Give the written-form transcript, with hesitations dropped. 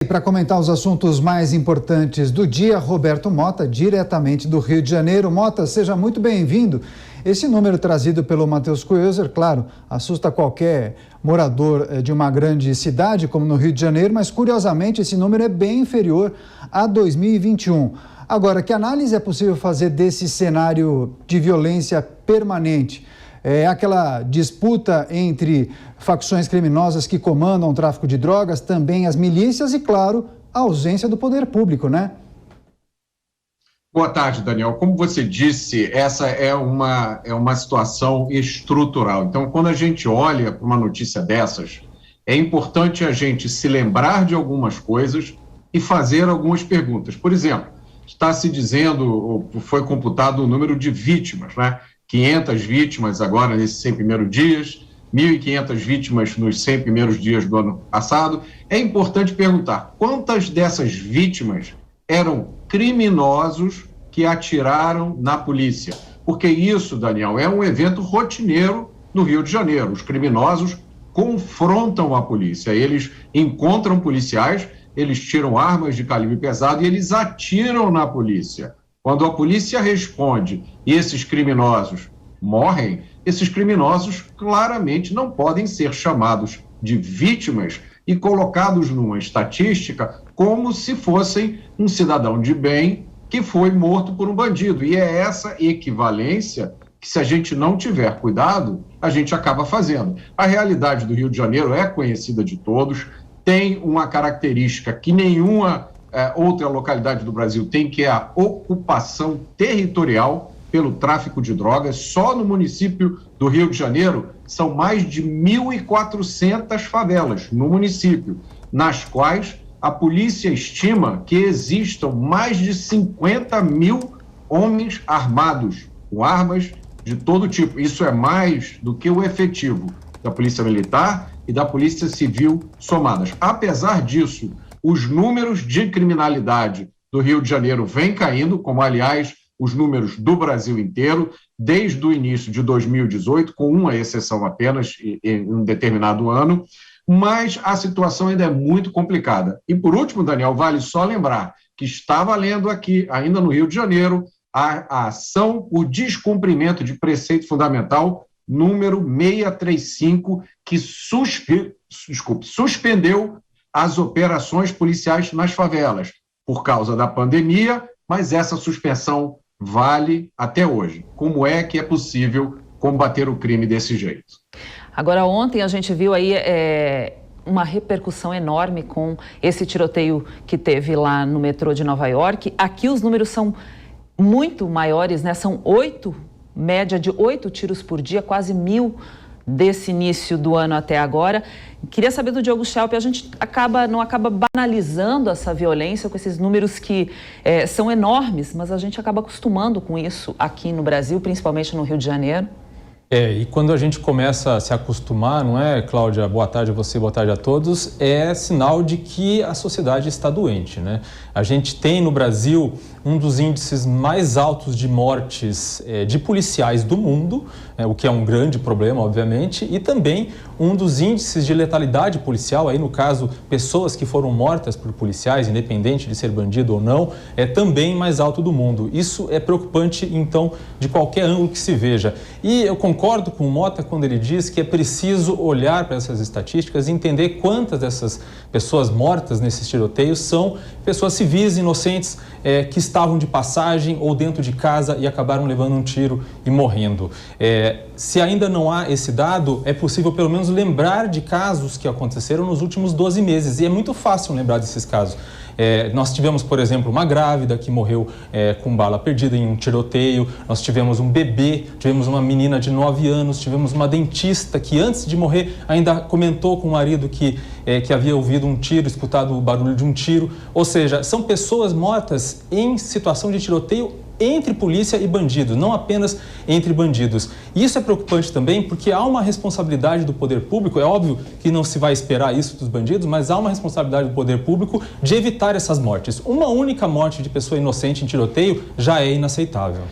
Para comentar os assuntos mais importantes do dia, Roberto Mota, diretamente do Rio de Janeiro. Mota, seja muito bem-vindo. Esse número trazido pelo Matheus Coelzer, claro, assusta qualquer morador de uma grande cidade, como no Rio de Janeiro, mas curiosamente esse número é bem inferior a 2021. Agora, que análise é possível fazer desse cenário de violência permanente? É aquela disputa entre facções criminosas que comandam o tráfico de drogas, também as milícias e, claro, a ausência do poder público, né? Boa tarde, Daniel. Como você disse, essa é uma situação estrutural. Então, quando a gente olha para uma notícia dessas, é importante a gente se lembrar de algumas coisas e fazer algumas perguntas. Por exemplo, está se dizendo, foi computado o número de vítimas, né? 500 vítimas agora nesses 100 primeiros dias, 1.500 vítimas nos 100 primeiros dias do ano passado. É importante perguntar quantas dessas vítimas eram criminosos que atiraram na polícia. Porque isso, Daniel, é um evento rotineiro no Rio de Janeiro. Os criminosos confrontam a polícia, eles encontram policiais, eles tiram armas de calibre pesado e eles atiram na polícia. Quando a polícia responde e esses criminosos morrem, esses criminosos claramente não podem ser chamados de vítimas e colocados numa estatística como se fossem um cidadão de bem que foi morto por um bandido. E é essa equivalência que, se a gente não tiver cuidado, a gente acaba fazendo. A realidade do Rio de Janeiro é conhecida de todos, tem uma característica que nenhuma outra localidade do Brasil tem, que é a ocupação territorial pelo tráfico de drogas. Só no município do Rio de Janeiro são mais de 1.400 favelas no município, nas quais a polícia estima que existam mais de 50 mil homens armados, com armas de todo tipo. Isso é mais do que o efetivo da Polícia Militar e da Polícia Civil somadas. Apesar disso, os números de criminalidade do Rio de Janeiro vêm caindo, como, aliás, os números do Brasil inteiro, desde o início de 2018, com uma exceção apenas em um determinado ano, mas a situação ainda é muito complicada. E, por último, Daniel, vale só lembrar que está valendo aqui, ainda no Rio de Janeiro, a ação por descumprimento de preceito fundamental número 635, que suspendeu as operações policiais nas favelas por causa da pandemia, mas essa suspensão vale até hoje. Como é que é possível combater o crime desse jeito? Agora, ontem a gente viu aí uma repercussão enorme com esse tiroteio que teve lá no metrô de Nova York. Aqui os números são muito maiores, né? São média de 8 tiros por dia, quase 1.000 desse início do ano até agora. Queria saber do Diogo Schelp, a gente não acaba banalizando essa violência com esses números que são enormes, mas a gente acaba acostumando com isso aqui no Brasil, principalmente no Rio de Janeiro? E quando a gente começa a se acostumar, não é, Cláudia? Boa tarde a você, boa tarde a todos. É sinal de que a sociedade está doente, né? A gente tem no Brasil um dos índices mais altos de mortes de policiais do mundo, o que é um grande problema, obviamente, e também um dos índices de letalidade policial, aí no caso, pessoas que foram mortas por policiais, independente de ser bandido ou não, é também mais alto do mundo. Isso é preocupante, então, de qualquer ângulo que se veja. E eu concordo com o Mota quando ele diz que é preciso olhar para essas estatísticas e entender quantas dessas pessoas mortas nesses tiroteios são pessoas civis, inocentes, que estavam de passagem ou dentro de casa e acabaram levando um tiro e morrendo. Se ainda não há esse dado, é possível pelo menos lembrar de casos que aconteceram nos últimos 12 meses. E é muito fácil lembrar desses casos. Nós tivemos, por exemplo, uma grávida que morreu com bala perdida em um tiroteio, nós tivemos um bebê, tivemos uma menina de 9 anos, tivemos uma dentista que antes de morrer ainda comentou com o marido que havia ouvido um tiro, escutado o barulho de um tiro. Ou seja, são pessoas mortas em situação de tiroteio entre polícia e bandidos, não apenas entre bandidos. E isso é preocupante também porque há uma responsabilidade do poder público, é óbvio que não se vai esperar isso dos bandidos, mas há uma responsabilidade do poder público de evitar essas mortes. Uma única morte de pessoa inocente em tiroteio já é inaceitável.